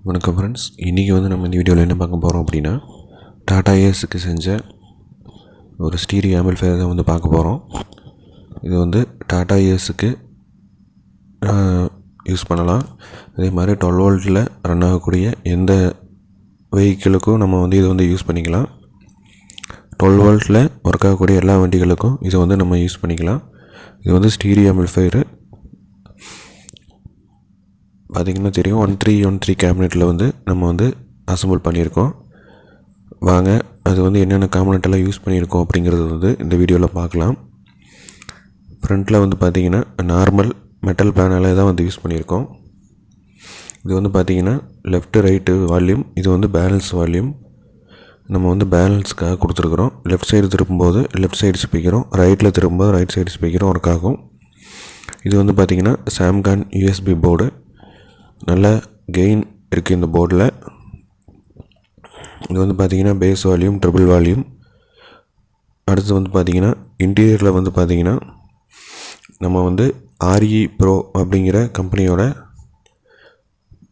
வணக்கம் ஃப்ரெண்ட்ஸ், இன்றைக்கி நம்ம இந்த வீடியோவில் என்ன பார்க்க போகிறோம் அப்படின்னா, டாடா ஏஸுக்கு செஞ்ச ஒரு ஸ்டீரியோ ஆம்பிளிஃபையர் தான் பார்க்க போகிறோம். இது டாடா ஏஸுக்கு யூஸ் பண்ணலாம். அதே மாதிரி 12 வோல்ட்டில் ரன் ஆகக்கூடிய எந்த வெஹிக்கிளுக்கும் நம்ம இதை யூஸ் பண்ணிக்கலாம். 12 வோல்ட்டில் ஒர்க் ஆகக்கூடிய எல்லா வண்டிகளுக்கும் இதை நம்ம யூஸ் பண்ணிக்கலாம். இது ஸ்டீரியோ ஆம்பிளிஃபையரு பார்த்திங்கன்னா தெரியும். 1313 கேபினெட்டில் நம்ம அசம்பிள் பண்ணியிருக்கோம். வாங்க அது என்னென்ன காம்பனெண்ட்டெல்லாம் யூஸ் பண்ணியிருக்கோம் அப்படிங்கிறது இந்த வீடியோவில் பார்க்கலாம். ஃப்ரண்ட்டில் பார்த்திங்கன்னா நார்மல் மெட்டல் பேனலை தான் யூஸ் பண்ணியிருக்கோம். இது பார்த்திங்கன்னா லெஃப்ட் ரைட்டு வால்யூம், இது பேலன்ஸ் வால்யூம். நம்ம பேலன்ஸ்க்காக கொடுத்துருக்குறோம். லெஃப்ட் சைடு திருப்பும்போது லெஃப்ட் சைடு ஸ்பீக்கரும், ரைட்டில் திரும்பும்போது ரைட் சைடு ஸ்பீக்கரும் ஒர்க் ஆகும். இது பார்த்திங்கன்னா சாம்கான் யூஎஸ்பி போர்டு. நல்ல கெயின் இருக்குது இந்த போர்டில். இது பார்த்திங்கன்னா பேஸ் வால்யூம், ட்ரிபிள் வால்யூம். அடுத்து பார்த்திங்கன்னா இன்டீரியரில் பார்த்திங்கன்னா நம்ம ஆர்இ ப்ரோ அப்படிங்கிற கம்பெனியோட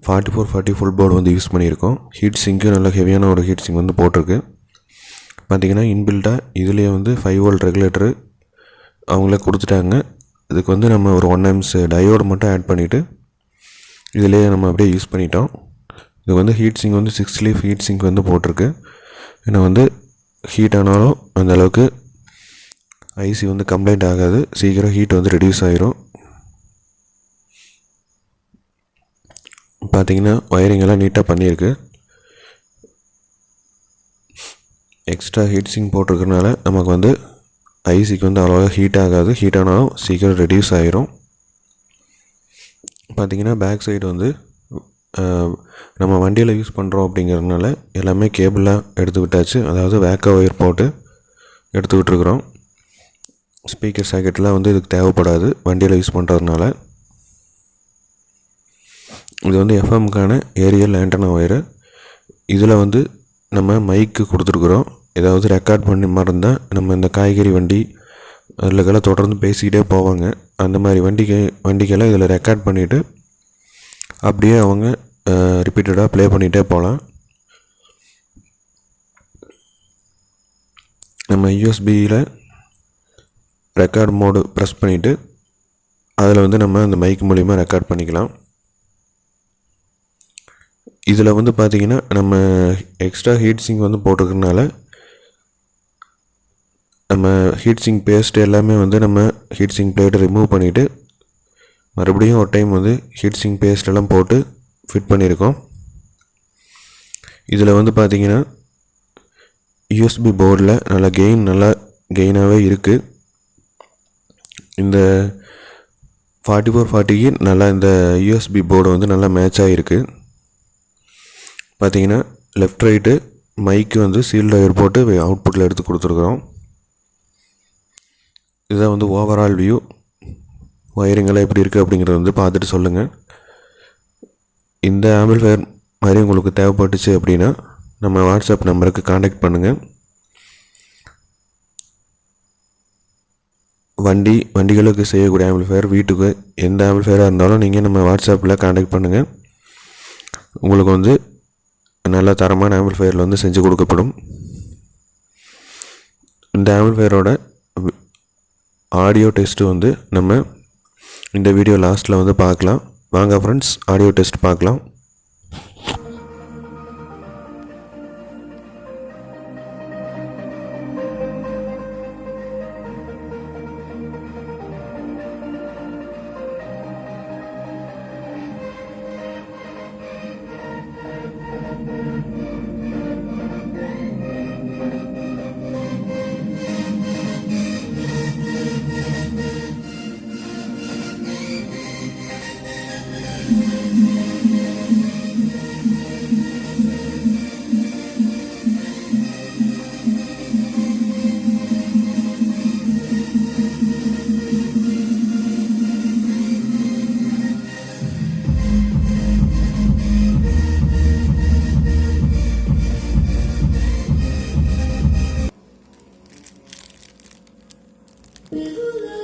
4440 ஃபுல் போர்டு யூஸ் பண்ணியிருக்கோம். ஹீட் சிங்க்கு நல்ல ஹெவியான ஒரு ஹீட் சிங்க் போட்டிருக்கு. பார்த்திங்கன்னா இன்பில்ட்டாக இதுலேயே 5 வோல்ட் ரெகுலேட்டரு அவங்களே கொடுத்துட்டாங்க. இதுக்கு நம்ம ஒரு 1 amps டயோடு மட்டும் ஆட் பண்ணிவிட்டு இதிலே நம்ம அப்படியே யூஸ் பண்ணிட்டோம். இது heat sink 6 leaf heat sink போட்டிருக்கு. ஏன்னா ஹீட் ஆனாலும் அந்தளவுக்கு ஐசி கம்ப்ளைண்ட் ஆகாது. சீக்கிரம் ஹீட் ரெடியூஸ் ஆகிரும். பார்த்திங்கன்னா ஒயரிங் எல்லாம் நீட்டாக பண்ணியிருக்கு. எக்ஸ்ட்ரா ஹீட் சிங்க் போட்டிருக்கனால நமக்கு ஐசிக்கு அவ்வளோவா ஹீட் ஆகாது. ஹீட் ஆனாலும் சீக்கிரம் ரெடியூஸ் ஆகிரும். பார்த்திங்கன்னா பேக் சைடு நம்ம வண்டியில் யூஸ் பண்ணுறோம் அப்படிங்கிறதுனால எல்லாமே கேபிளாக எடுத்து விட்டாச்சு. அதாவது வேக்கா ஒயர் போட்டு எடுத்துக்கிட்டுருக்குறோம். ஸ்பீக்கர் சாக்கெட்லாம் இதுக்கு தேவைப்படாது வண்டியில் யூஸ் பண்ணுறதுனால. இது எஃப்எம்க்கான ஏரியல் ஆண்டனா ஒயரு. இதில் நம்ம மைக்கு கொடுத்துருக்குறோம். ஏதாவது ரெக்கார்ட் பண்ணி மாதிரி இருந்தால் நம்ம இந்த காய்கறி வண்டி அதிலக்கெல்லாம் தொடர்ந்து பேசிக்கிட்டே போவாங்க. அந்த மாதிரி வண்டிக்கெல்லாம் இதில் ரெக்கார்ட் பண்ணிவிட்டு அப்படியே அவங்க ரிப்பீட்டடாக ப்ளே பண்ணிகிட்டே போகலாம். நம்ம யூஎஸ்பியில் ரெக்கார்ட் மோடு ப்ரெஸ் பண்ணிவிட்டு அதில் நம்ம அந்த மைக் மூலிமா ரெக்கார்ட் பண்ணிக்கலாம். இதில் பார்த்திங்கன்னா நம்ம எக்ஸ்ட்ரா ஹீட் சிங்க் போட்டிருக்கறனால நம்ம ஹீட் சிங்க் பேஸ்ட் எல்லாமே நம்ம ஹீட் சிங்க் பிளேட்டை ரிமூவ் பண்ணிவிட்டு மறுபடியும் ஒரு டைம் ஹீட் சிங்க் பேஸ்ட் எல்லாம் போட்டு ஃபிட் பண்ணியிருக்கோம். இதில் பார்த்திங்கன்னா யூஎஸ்பி போர்டில் நல்லா கெயினாகவே இருக்குது. இந்த 4440க்கு நல்லா இந்த யூஎஸ்பி போர்டு நல்லா மேட்ச் ஆகிருக்கு. பார்த்திங்கன்னா லெஃப்ட் ரைட்டு மைக்கு சீல்டு ஒயர் போட்டு அவுட்புட்டில் எடுத்து கொடுத்துருக்குறோம். இதுதான் ஓவரால் வியூ. ஒயரிங்கெல்லாம் எப்படி இருக்குது அப்படிங்கிறத பார்த்துட்டு சொல்லுங்கள். இந்த ஆம்பிளிஃபையர் மாதிரி உங்களுக்கு தேவைப்பட்டுச்சு அப்படின்னா நம்ம வாட்ஸ்அப் நம்பருக்கு காண்டாக்ட் பண்ணுங்கள். வண்டிகளுக்கு செய்யக்கூடிய ஆம்பிளிஃபையர், வீட்டுக்கு எந்த ஆம்பிளிஃபையராக இருந்தாலும் நீங்கள் நம்ம வாட்ஸ்அப்பில் காண்டாக்ட் பண்ணுங்கள். உங்களுக்கு நல்ல தரமான ஆம்பிளிஃபையரில் செஞ்சு கொடுக்கப்படும். இந்த ஆம்பிளிஃபையரோட ஆடியோ டெஸ்ட்டு நம்ம இந்த வீடியோ லாஸ்ட்டில் பார்க்கலாம். வாங்க ஃப்ரெண்ட்ஸ், ஆடியோ டெஸ்ட் பார்க்கலாம். We